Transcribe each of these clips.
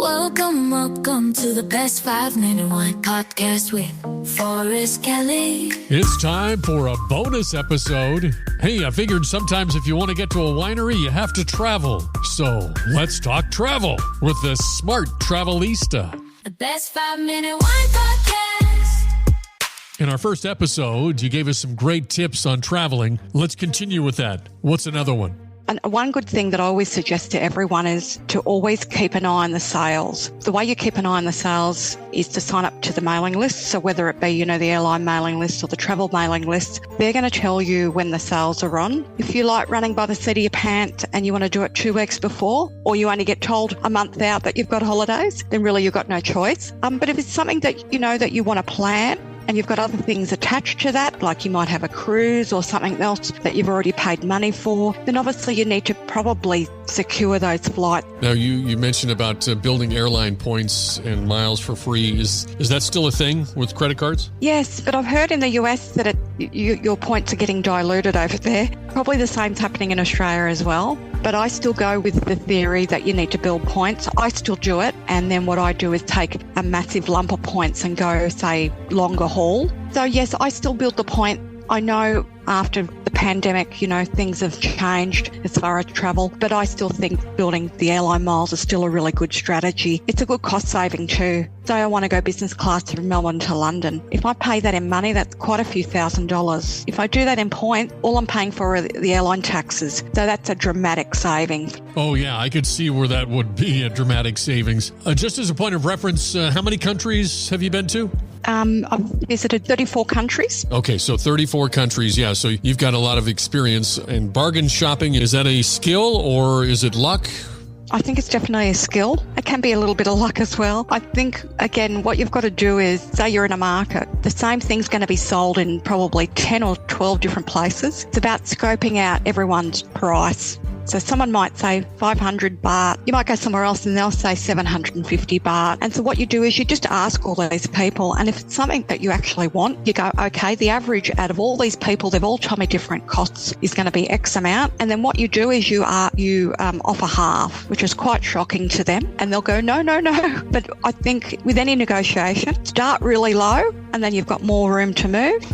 Welcome to the best 5-minute wine podcast with Forrest Kelly. It's time for a bonus episode. Hey, I figured sometimes if you want to get to a winery, you have to travel. So let's talk travel with the smart Travelista. The best 5-minute wine podcast. In our first episode, you gave us some great tips on traveling. Let's continue with that. What's another one? And one good thing that I always suggest to everyone is to always keep an eye on the sales. The way you keep an eye on the sales is to sign up to the mailing list. So whether it be, the airline mailing list or the travel mailing list, they're going to tell you when the sales are on. If you like running by the seat of your pants and you want to do it 2 weeks before, or you only get told a month out that you've got holidays, then really you've got no choice. But if it's something that that you want to plan, and you've got other things attached to that, like you might have a cruise or something else that you've already paid money for, then obviously you need to probably secure those flights. Now, you mentioned about building airline points and miles for free. Is that still a thing with credit cards? Yes, but I've heard in the US that your points are getting diluted over there. Probably the same's happening in Australia as well. But I still go with the theory that you need to build points. I still do it. And then what I do is take a massive lump of points and go, say, longer haul. So yes, I still build the point. I know after the pandemic, things have changed as far as travel, but I still think building the airline miles is still a really good strategy. It's a good cost saving too. So I want to go business class from Melbourne to London. If I pay that in money, that's quite a few $1,000s. If I do that in points, all I'm paying for are the airline taxes. So that's a dramatic saving. Oh yeah, I could see where that would be a dramatic savings. Just as a point of reference, how many countries have you been to? I've visited 34 countries. Okay, so 34 countries, yeah. So you've got a lot of experience. And bargain shopping, is that a skill or is it luck? I think it's definitely a skill. It can be a little bit of luck as well. I think, again, what you've got to do is, say you're in a market, the same thing's going to be sold in probably 10 or 12 different places. It's about scoping out everyone's price. So someone might say 500 baht. You might go somewhere else and they'll say 750 baht. And so what you do is you just ask all these people. And if it's something that you actually want, you go, okay, the average out of all these people, they've all told me different costs, is going to be X amount. And then what you do is you offer half, which is quite shocking to them. And they'll go, no. But I think with any negotiation, start really low and then you've got more room to move.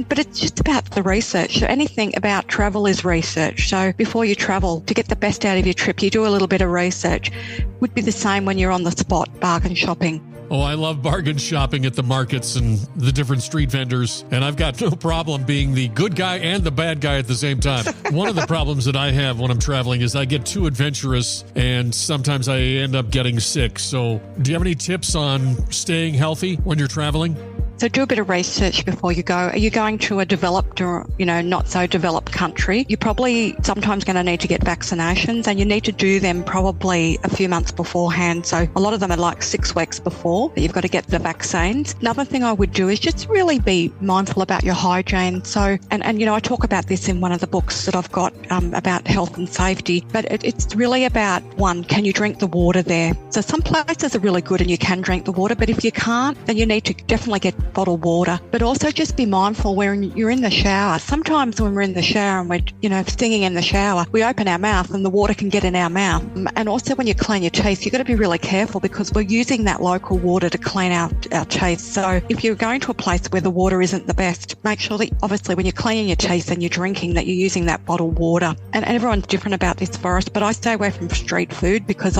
But it's just about the research. So anything about travel is research. So before you travel, to get the best out of your trip, you do a little bit of research. Would be the same when you're on the spot bargain shopping. Oh, I love bargain shopping at the markets and the different street vendors, and I've got no problem being the good guy and the bad guy at the same time. One of the problems that I have when I'm traveling is I get too adventurous, and sometimes I end up getting sick. So do you have any tips on staying healthy when you're traveling? So do a bit of research before you go. Are you going to a developed or, not so developed country? You're probably sometimes going to need to get vaccinations and you need to do them probably a few months beforehand. So a lot of them are like 6 weeks before that you've got to get the vaccines. Another thing I would do is just really be mindful about your hygiene. So, and I talk about this in one of the books that I've got about health and safety, but it's really about, one, can you drink the water there? So some places are really good and you can drink the water, but if you can't, then you need to definitely get bottled water. But also just be mindful when you're in the shower. Sometimes when we're in the shower and we're, singing in the shower, we open our mouth and the water can get in our mouth. And also when you clean your teeth, you've got to be really careful because we're using that local water to clean our teeth. So if you're going to a place where the water isn't the best, make sure that obviously when you're cleaning your teeth and you're drinking that you're using that bottled water. And everyone's different about this, Forrest, but I stay away from street food because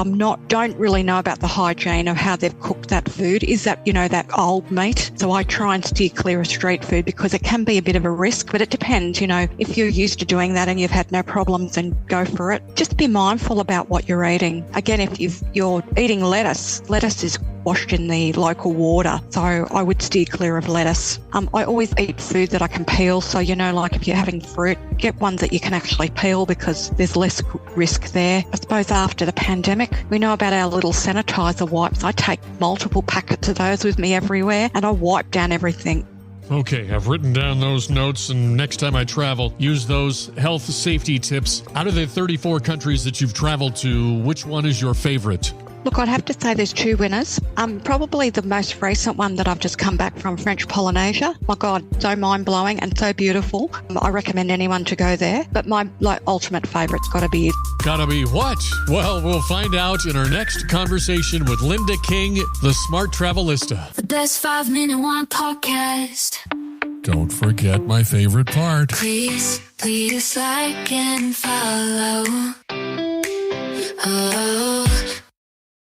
don't really know about the hygiene of how they've cooked that food. Is that, that old meat? So I try and steer clear of street food because it can be a bit of a risk, but it depends, if you're used to doing that and you've had no problems, then go for it. Just be mindful about what you're eating. Again, if you're eating lettuce is washed in the local water. So I would steer clear of lettuce. I always eat food that I can peel. So, like if you're having fruit, get ones that you can actually peel because there's less risk there. I suppose after the pandemic, we know about our little sanitizer wipes. I take multiple packets of those with me everywhere and I wipe down everything. Okay, I've written down those notes, and next time I travel, use those health safety tips. Out of the 34 countries that you've traveled to, which one is your favorite? Look, I'd have to say there's two winners. Probably the most recent one that I've just come back from, French Polynesia. My God, so mind-blowing and so beautiful. I recommend anyone to go there. But my ultimate favourite's got to be... Gotta be what? Well, we'll find out in our next conversation with Linda King, the Smart Travelista. The best 5-minute one podcast. Don't forget my favorite part. Please like and follow. Oh.